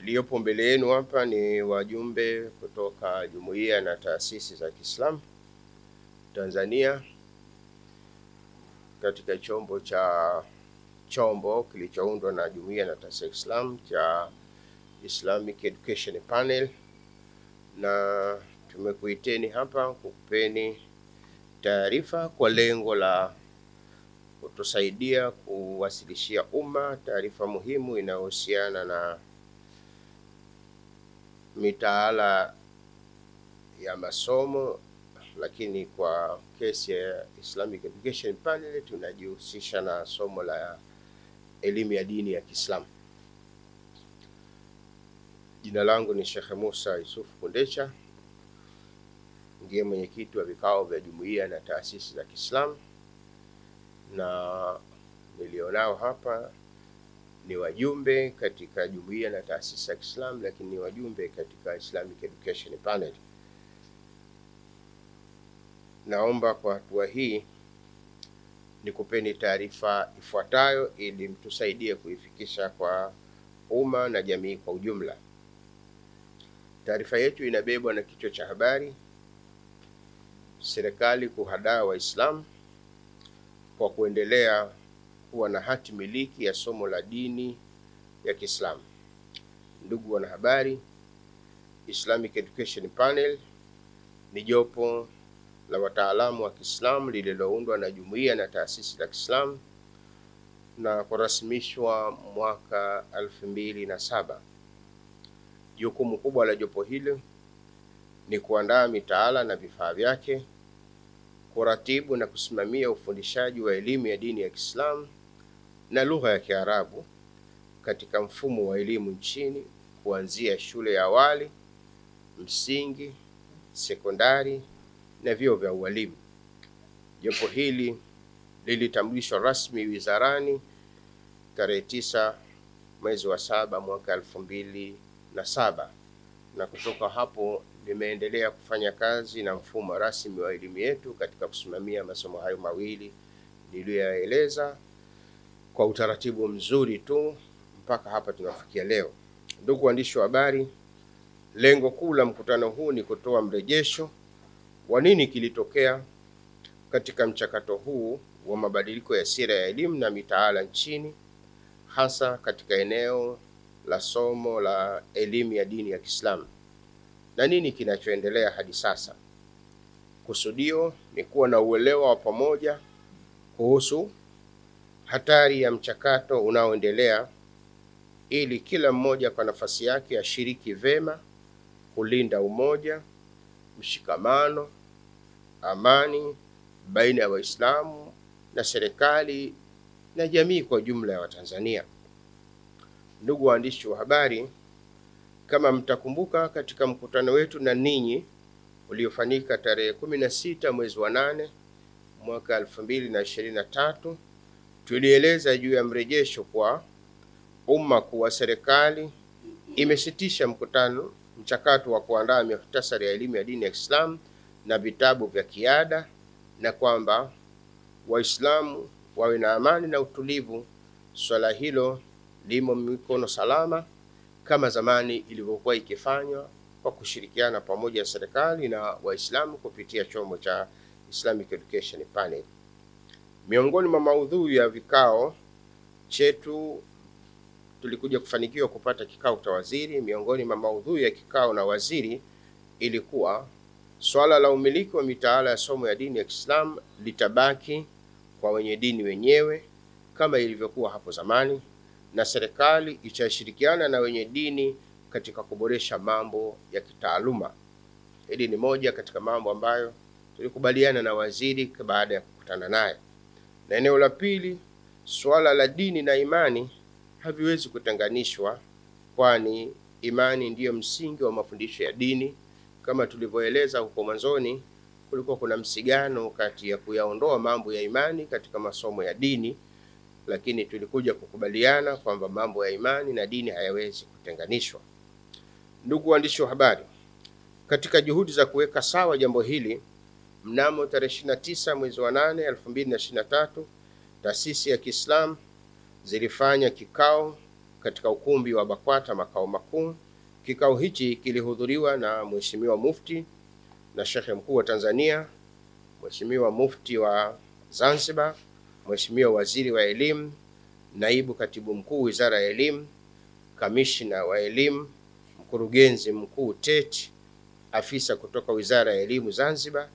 Iliyopo mbele yenu hapa ni wajumbe kutoka jumuiya na taasisi za Kiislamu Tanzania katika chombo kilichoundwa na jumuiya na taasisi za Kiislamu cha Islamic Education Panel, na tumekuiteni hapa kukupeni taarifa kwa lengo la kutusaidia kuwasilishia umma taarifa muhimu inayohusiana na mitaala ya masomo, lakini kwa kesi ya Islamic Education Panel tunajihusisha na somo la elimu ya dini ya Kiislamu. Jina langu ni Sheikh Musa Yusuf Kundecha, ndiye mwenyekiti wa vikao vya jumuiya na taasisi za Kiislamu, na nilionao hapa ni wajumbe katika jumuiya na taasisi za Kiislamu, lakini ni wajumbe katika Islamic Education Panel. Naomba kwa hatua hii nikupeni taarifa ifuatayo ili mtusaidie kuifikisha kwa umma na jamii kwa ujumla. Taarifa yetu inabebwa na kichwa cha habari: serikali kuhadaa Waislamu kwa kuendelea kuwa na hati miliki ya somo la dini ya Kiislamu. Ndugu wanahabari, Islamic Education Panel ni jopo la wataalamu wa Kiislamu lililoundwa na jumuiya na taasisi za Kiislamu na kurasimishwa mwaka 2007. Jukumu kubwa la jopo hili ni kuandaa mitaala na vifaa vyake, kuratibu na kusimamia ufundishaji wa elimu ya dini ya Kiislamu na lugha ya Kiarabu katika mfumo wa elimu nchini, kuanzia shule ya awali, msingi, sekondari na vyuo vya ualimu. Jopo hili lilitambulishwa rasmi wizarani tarehe 9 mwezi wa 7 mwaka 2007, na kutoka hapo limeendelea kufanya kazi na mfumo rasmi wa elimu yetu katika kusimamia masomo hayo mawili niliyoyaeleza kwa utaratibu mzuri tu mpaka hapa tunafikia leo. Ndugu waandishi wa habari, lengo kuu la mkutano huu ni kutoa mrejesho wa nini kilitokea katika mchakato huu wa mabadiliko ya sera ya elimu na mitaala nchini, hasa katika eneo la somo la elimu ya dini ya Kiislamu, na nini kinachoendelea hadi sasa. Kusudio ni kuwa na uelewa wa pamoja kuhusu hatari ya mchakato unaoendelea, ili kila mmoja kwa nafasi yake ashiriki vema kulinda umoja, mshikamano, amani baina ya Waislamu na serikali na jamii kwa jumla ya Watanzania. Ndugu waandishi wa habari, kama mtakumbuka, katika mkutano wetu na ninyi uliofanyika tarehe 16 mwezi wa 8 mwaka 2023, tulieleza juu ya mrejesho kwa umma kuwa serikali imesitisha mchakato wa kuandaa muhtasari ya elimu ya dini ya Kiislamu na vitabu vya kiada, na kwamba Waislamu wawe na amani na utulivu. Swala hilo limo mikono salama kama zamani ilivyokuwa ikifanywa kwa kushirikiana pamoja na serikali na Waislamu kupitia chombo cha Islamic Education Panel. Miongoni mwa maudhui ya vikao chetu, tulikuja kufanikiwa kupata kikao cha waziri. Miongoni mwa maudhui ya kikao na waziri ilikuwa swala la umiliki wa mitaala ya somo ya dini ya Kiislamu litabaki kwa wenye dini wenyewe kama ilivyokuwa hapo zamani, na serikali itashirikiana na wenye dini katika kuboresha mambo ya kitaaluma. Hili ni moja katika mambo ambayo tulikubaliana na waziri baada ya kukutana naye. Na eneo la pili, swala la dini na imani haviwezi kutenganishwa, kwani imani ndiyo msingi wa mafundisho ya dini. Kama tulivyoeleza huko mwanzoni, kulikuwa kuna msigano kati ya kuyaondoa mambo ya imani katika masomo ya dini, lakini tulikuja kukubaliana kwamba mambo ya imani na dini hayawezi kutenganishwa. Ndugu waandishi wa habari, katika juhudi za kuweka sawa jambo hili, mnamo tarehe 29 mwezi wa 8 2023, taasisi ya Kiislamu zilifanya kikao katika ukumbi wa BAKWATA makao makuu. Kikao hichi kilihudhuriwa na Mheshimiwa Mufti na Shekhe Mkuu wa Tanzania, Mheshimiwa Mufti wa Zanzibar, Mheshimiwa Waziri wa Elimu, Naibu Katibu Mkuu Wizara ya Elimu, Kamishna wa Elimu, Mkurugenzi Mkuu TET, afisa kutoka Wizara ya Elimu Zanzibar.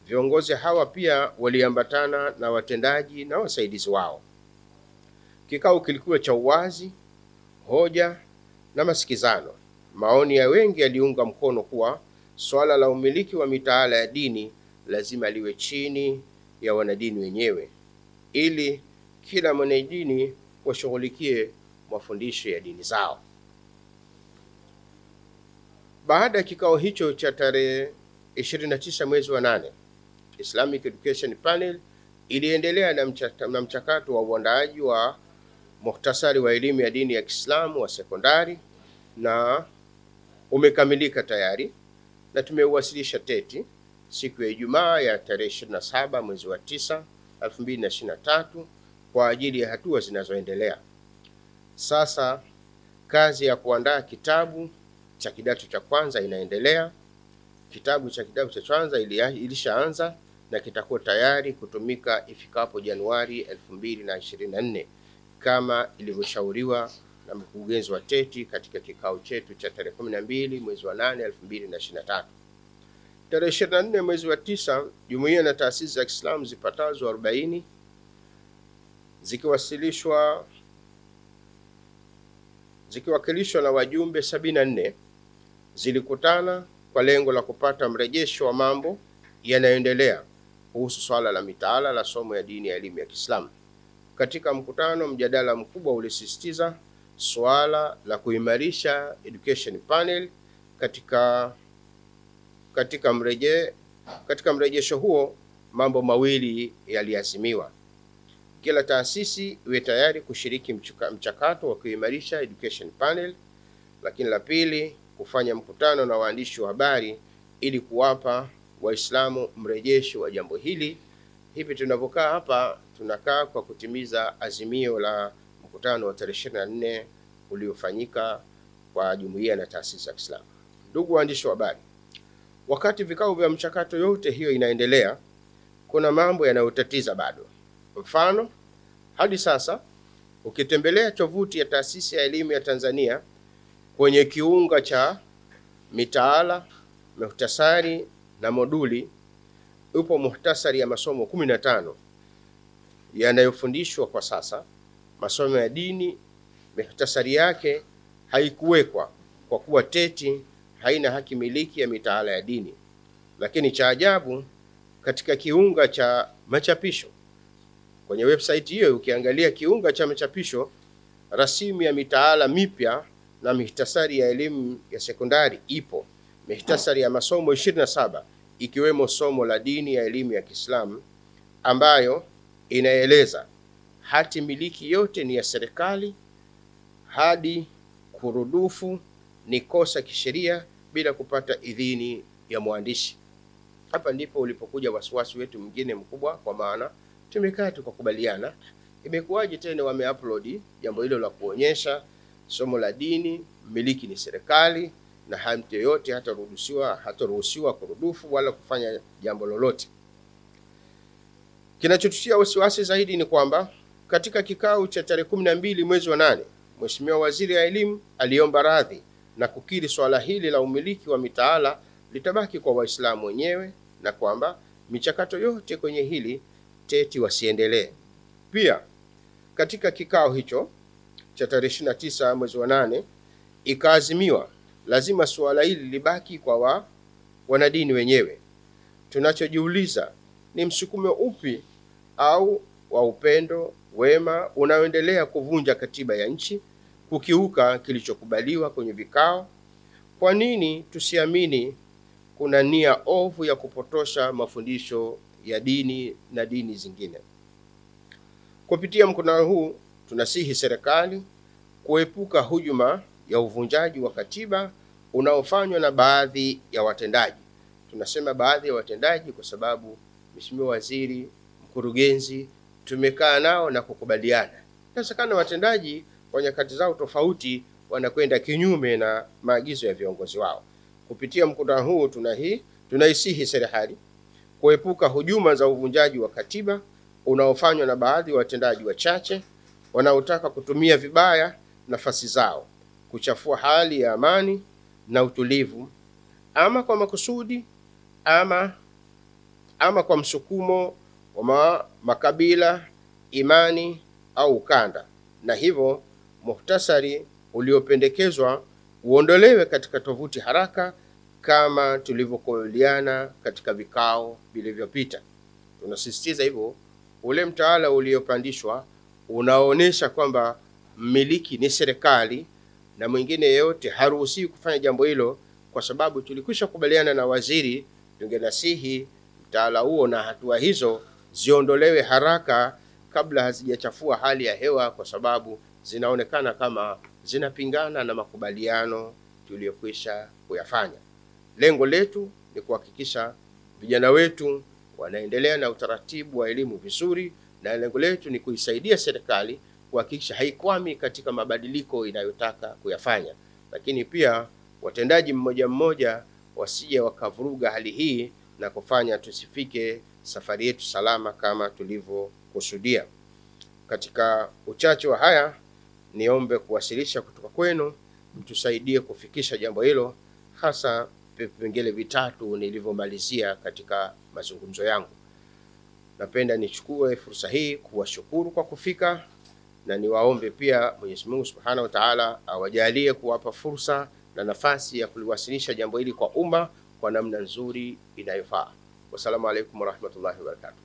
Viongozi hawa pia waliambatana na watendaji na wasaidizi wao. Kikao kilikuwa cha uwazi, hoja na masikizano. Maoni ya wengi yaliunga mkono kuwa swala la umiliki wa mitaala ya dini lazima liwe chini ya wanadini wenyewe, ili kila mwanadini washughulikie mafundisho ya dini zao. Baada ya kikao hicho cha tarehe 29 mwezi wa 8, Islamic Education Panel iliendelea na mchakato wa uandaaji wa muhtasari wa elimu ya dini ya Kiislamu wa sekondari, na umekamilika tayari na tumeuwasilisha TET siku ya Ijumaa ya tarehe 27 mwezi wa 9 2023 kwa ajili ya hatua zinazoendelea. Sasa kazi ya kuandaa kitabu cha kidato cha kwanza inaendelea. Kitabu cha kidato cha kwanza ilishaanza na kitakuwa tayari kutumika ifikapo Januari 2024 kama ilivyoshauriwa na mkurugenzi wa TET katika kikao chetu cha tarehe 12 mwezi wa 8 2023. Tarehe 24 mwezi wa 9, jumuiya na taasisi za Kiislamu zipatazo 40 zikiwakilishwa na wajumbe 74 zilikutana kwa lengo la kupata mrejesho wa mambo yanayoendelea kuhusu swala la mitaala la somo ya dini ya elimu ya Kiislamu. Katika mkutano, mjadala mkubwa ulisisitiza swala la kuimarisha Education Panel. Katika mrejesho huo, mambo mawili yaliazimiwa: kila taasisi iwe tayari kushiriki mchakato wa kuimarisha Education Panel, lakini la pili, kufanya mkutano na waandishi wa habari ili kuwapa Waislamu mrejesho wa jambo hili. Hivi tunavyokaa hapa, tunakaa kwa kutimiza azimio la mkutano wa tarehe 24 uliofanyika kwa jumuiya na taasisi za Kiislamu. Ndugu waandishi wa habari, wakati vikao vya mchakato yote hiyo inaendelea, kuna mambo yanayotatiza bado. Mfano, hadi sasa ukitembelea tovuti ya Taasisi ya Elimu ya Tanzania, kwenye kiunga cha mitaala, muhtasari na moduli, upo muhtasari ya masomo 15 yanayofundishwa kwa sasa. Masomo ya dini, muhtasari yake haikuwekwa kwa kuwa TET haina haki miliki ya mitaala ya dini. Lakini cha ajabu, katika kiunga cha machapisho kwenye website hiyo, ukiangalia kiunga cha machapisho, rasimu ya mitaala mipya na muhtasari ya elimu ya sekondari ipo. Muhtasari ya masomo 27 ikiwemo somo la dini ya elimu ya Kiislamu, ambayo inaeleza hati miliki yote ni ya serikali, hadi kurudufu ni kosa kisheria bila kupata idhini ya mwandishi. Hapa ndipo ulipokuja wasiwasi wetu mwingine mkubwa, kwa maana tumekaa tukakubaliana, imekuwaje tena wameupload jambo hilo la kuonyesha somo la dini miliki ni serikali na mtu yoyote hataruhusiwa kurudufu wala kufanya jambo lolote. Kinachotutia wasiwasi zaidi ni kwamba katika kikao cha tarehe 12 mwezi wa 8, Mheshimiwa Waziri wa Elimu aliomba radhi na kukiri swala hili la umiliki wa mitaala litabaki kwa Waislamu wenyewe, na kwamba michakato yote kwenye hili TET wasiendelee. Pia katika kikao hicho cha tarehe 29 mwezi wa 8 ikaazimiwa lazima suala hili libaki kwa wanadini wenyewe. Tunachojiuliza ni msukumo upi au wa upendo wema unaoendelea kuvunja katiba ya nchi, kukiuka kilichokubaliwa kwenye vikao? Kwa nini tusiamini kuna nia ovu ya kupotosha mafundisho ya dini na dini zingine? Kupitia mkutano huu, tunasihi serikali kuepuka hujuma ya uvunjaji wa katiba unaofanywa na baadhi ya watendaji. Tunasema baadhi ya watendaji kwa sababu Mheshimiwa Waziri, mkurugenzi, tumekaa nao na kukubaliana. Inawezekana watendaji kwa nyakati zao tofauti wanakwenda kinyume na maagizo ya viongozi wao. Kupitia mkutano huu tunaisihi serikali kuepuka hujuma za uvunjaji wa katiba unaofanywa na baadhi ya watendaji wachache wanaotaka kutumia vibaya nafasi zao kuchafua hali ya amani na utulivu, ama kwa makusudi ama kwa msukumo wa makabila, imani au ukanda, na hivyo muhtasari uliopendekezwa uondolewe katika tovuti haraka kama tulivyokubaliana katika vikao vilivyopita. Tunasisitiza hivyo, ule mtaala uliopandishwa unaonesha kwamba mmiliki ni serikali na mwingine yeyote haruhusiwi kufanya jambo hilo, kwa sababu tulikwisha kubaliana na waziri. Tungenasihi mtaala huo na hatua hizo ziondolewe haraka kabla hazijachafua hali ya hewa, kwa sababu zinaonekana kama zinapingana na makubaliano tuliyokwisha kuyafanya. Lengo letu ni kuhakikisha vijana wetu wanaendelea na utaratibu wa elimu vizuri, na lengo letu ni kuisaidia serikali kuhakikisha haikwami katika mabadiliko inayotaka kuyafanya, lakini pia watendaji mmoja mmoja wasije wakavuruga hali hii na kufanya tusifike safari yetu salama kama tulivyokusudia. Katika uchache wa haya, niombe kuwasilisha kutoka kwenu mtusaidie kufikisha jambo hilo, hasa vipengele vitatu nilivyomalizia katika mazungumzo yangu. Napenda nichukue fursa hii kuwashukuru kwa kufika, na niwaombe pia Mwenyezi Mungu Subhanahu wa Ta'ala awajalie kuwapa fursa na nafasi ya kuliwasilisha jambo hili kwa umma kwa namna nzuri inayofaa. Wassalamu alaikum warahmatullahi wabarakatuh.